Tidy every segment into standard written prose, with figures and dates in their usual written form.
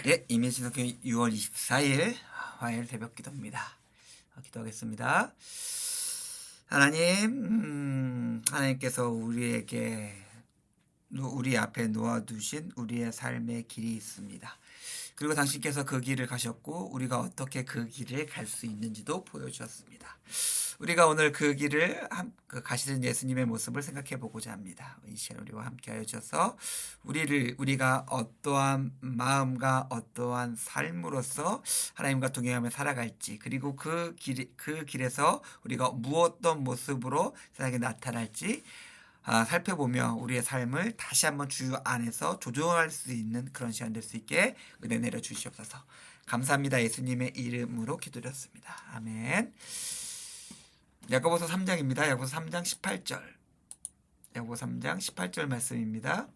예, 이민신학교 6월 24일 화요일 새벽 기도입니다. 기도하겠습니다. 하나님, 하나님께서 우리 앞에 놓아두신 우리의 삶의 길이 있습니다. 그리고 당신께서 그 길을 가셨고 우리가 어떻게 그 길을 갈 수 있는지도 보여주셨습니다. 우리가 오늘 그 길을 가시는 예수님의 모습을 생각해 보고자 합니다. 이 시간 우리와 함께하여 주셔서 우리가 어떠한 마음과 어떠한 삶으로서 하나님과 동행하며 살아갈지, 그리고 그 길에서 우리가 어떤 모습으로 세상에 나타날지 살펴보며 우리의 삶을 다시 한번 주 안에서 조정할 수 있는 그런 시간 될 수 있게 은혜 내려 주시옵소서. 감사합니다. 예수님의 이름으로 기도드렸습니다. 아멘. 야고보서 3장입니다. 야고보서 3장 18절. 야고보서 3장 18절 말씀입니다.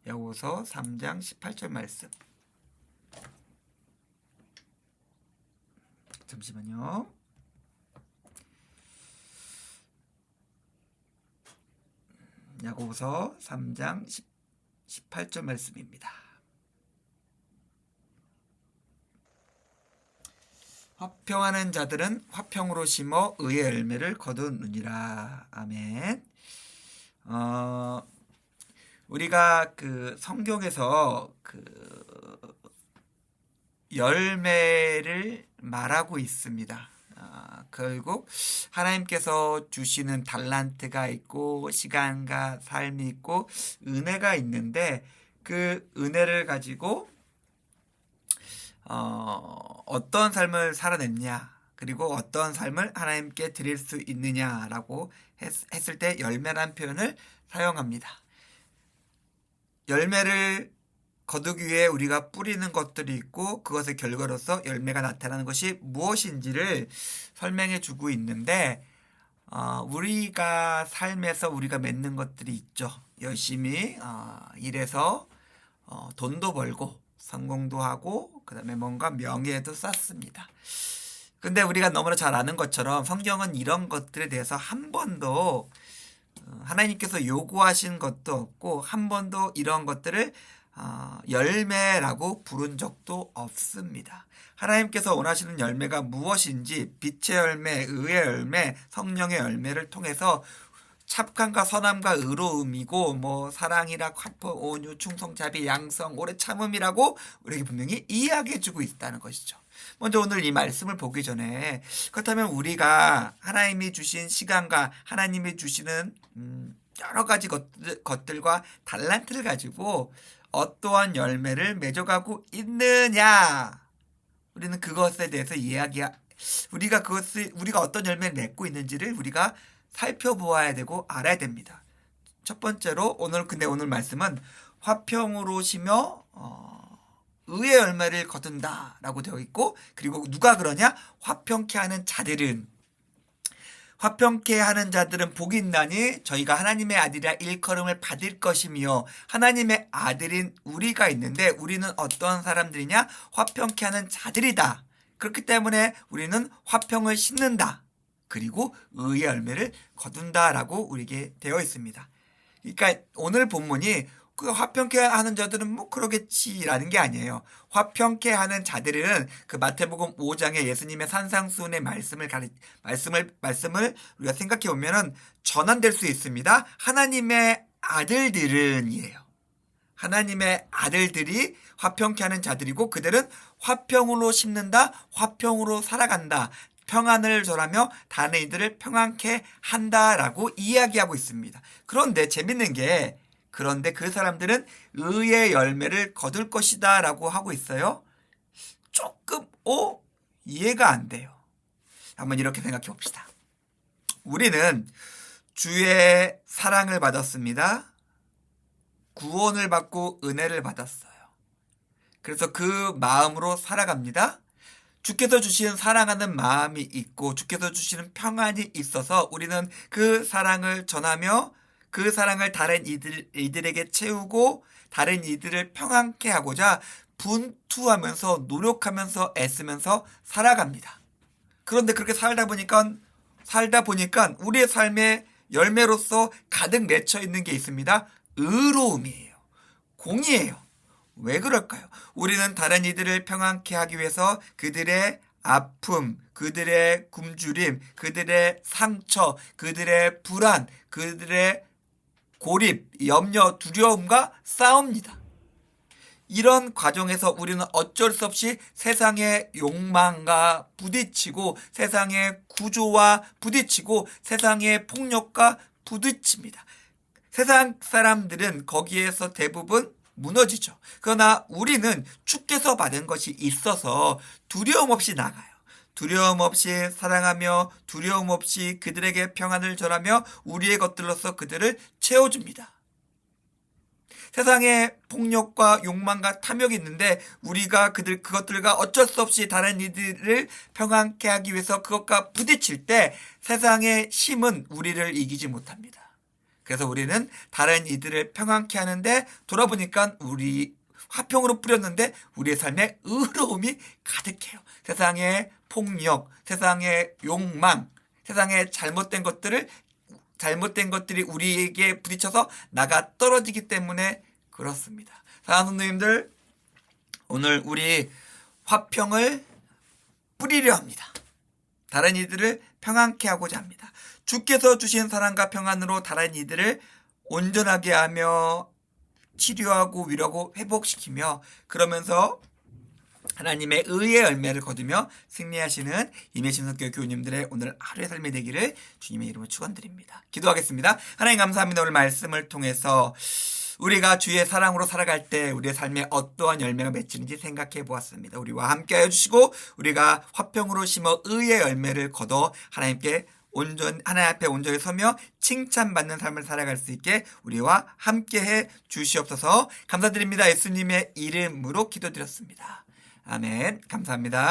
야고보서 3장 18절 말씀. 잠시만요. 야고보서 3장 18절 말씀입니다. 화평하는 자들은 화평으로 심어 의의 열매를 거두느니라. 아멘. 우리가 그 성경에서 그 열매를 말하고 있습니다. 결국 하나님께서 주시는 달란트가 있고 시간과 삶이 있고 은혜가 있는데, 그 은혜를 가지고 어떤 삶을 살아냈냐, 그리고 어떤 삶을 하나님께 드릴 수 있느냐라고 했을 때 열매라는 표현을 사용합니다. 열매를 거두기 위해 우리가 뿌리는 것들이 있고 그것의 결과로서 열매가 나타나는 것이 무엇인지를 설명해 주고 있는데, 우리가 삶에서 우리가 맺는 것들이 있죠. 열심히 일해서 돈도 벌고 성공도 하고 그 다음에 뭔가 명예도 쌓습니다. 근데 우리가 너무나 잘 아는 것처럼 성경은 이런 것들에 대해서 한 번도 하나님께서 요구하신 것도 없고 한 번도 이런 것들을 열매라고 부른 적도 없습니다. 하나님께서 원하시는 열매가 무엇인지, 빛의 열매, 의의 열매, 성령의 열매를 통해서 착함과 선함과 의로움이고 사랑이라 화평, 온유, 충성, 자비, 양성, 오래 참음이라고 우리에게 분명히 이야기해주고 있다는 것이죠. 먼저 오늘 이 말씀을 보기 전에, 그렇다면 우리가 하나님이 주신 시간과 하나님이 주시는 여러 가지 것들과 달란트를 가지고 어떠한 열매를 맺어가고 있느냐, 우리는 그것에 대해서 우리가 어떤 열매를 맺고 있는지를 우리가 살펴보아야 되고 알아야 됩니다. 첫 번째로 오늘 말씀은 화평으로 심어 의의 열매를 거둔다라고 되어 있고, 그리고 누가 그러냐? 화평케 하는 자들은 복이 있나니 저희가 하나님의 아들이라 일컬음을 받을 것이며, 하나님의 아들인 우리가 있는데 우리는 어떠한 사람들이냐? 화평케 하는 자들이다. 그렇기 때문에 우리는 화평을 심는다. 그리고 의의 열매를 거둔다라고 우리에게 되어 있습니다. 그러니까 오늘 본문이 그 화평케 하는 자들은 그러겠지라는 게 아니에요. 화평케 하는 자들은 그 마태복음 5장의 예수님의 산상수훈의 말씀을 우리가 생각해 보면은 전환될 수 있습니다. 하나님의 아들들은이에요. 하나님의 아들들이 화평케 하는 자들이고, 그들은 화평으로 심는다, 화평으로 살아간다, 평안을 전하며 다른 이들을 평안케 한다라고 이야기하고 있습니다. 그런데 재밌는 게, 그런데 그 사람들은 의의 열매를 거둘 것이다 라고 하고 있어요. 조금 이해가 안 돼요. 한번 이렇게 생각해 봅시다. 우리는 주의 사랑을 받았습니다. 구원을 받고 은혜를 받았어요. 그래서 그 마음으로 살아갑니다. 주께서 주시는 사랑하는 마음이 있고 주께서 주시는 평안이 있어서 우리는 그 사랑을 전하며 그 사랑을 다른 이들에게 채우고 다른 이들을 평안케 하고자 분투하면서 노력하면서 애쓰면서 살아갑니다. 그런데 그렇게 살다 보니까 우리의 삶의 열매로서 가득 맺혀 있는 게 있습니다. 의로움이에요. 공이에요. 왜 그럴까요? 우리는 다른 이들을 평안케 하기 위해서 그들의 아픔, 그들의 굶주림, 그들의 상처, 그들의 불안, 그들의 고립, 염려, 두려움과 싸웁니다. 이런 과정에서 우리는 어쩔 수 없이 세상의 욕망과 부딪히고 세상의 구조와 부딪히고 세상의 폭력과 부딪힙니다. 세상 사람들은 거기에서 대부분 무너지죠. 그러나 우리는 주께서 받은 것이 있어서 두려움 없이 나가요. 두려움 없이 사랑하며 두려움 없이 그들에게 평안을 전하며 우리의 것들로서 그들을 채워줍니다. 세상에 폭력과 욕망과 탐욕이 있는데 우리가 그것들과 어쩔 수 없이 다른 이들을 평안케 하기 위해서 그것과 부딪힐 때 세상의 힘은 우리를 이기지 못합니다. 그래서 우리는 다른 이들을 평안케 하는데 돌아보니까 우리 화평으로 뿌렸는데 우리의 삶에 의로움이 가득해요. 세상의 폭력, 세상의 욕망, 세상의 잘못된 것들이 우리에게 부딪혀서 나가 떨어지기 때문에 그렇습니다. 사랑하는 성도님들, 오늘 우리 화평을 뿌리려 합니다. 다른 이들을 평안케 하고자 합니다. 주께서 주신 사랑과 평안으로 다른 이들을 온전하게 하며 치료하고 위로하고 회복시키며 그러면서 하나님의 의의 열매를 거두며 승리하시는 임혜신성교회 교우님들의 오늘 하루의 삶이 되기를 주님의 이름으로 축원드립니다. 기도하겠습니다. 하나님 감사합니다. 오늘 말씀을 통해서 우리가 주의 사랑으로 살아갈 때 우리의 삶에 어떠한 열매가 맺히는지 생각해 보았습니다. 우리와 함께 하여 주시고 우리가 화평으로 심어 의의 열매를 거둬 하나님 앞에 온전히 서며 칭찬받는 삶을 살아갈 수 있게 우리와 함께해 주시옵소서. 감사드립니다. 예수님의 이름으로 기도드렸습니다. 아멘. 감사합니다.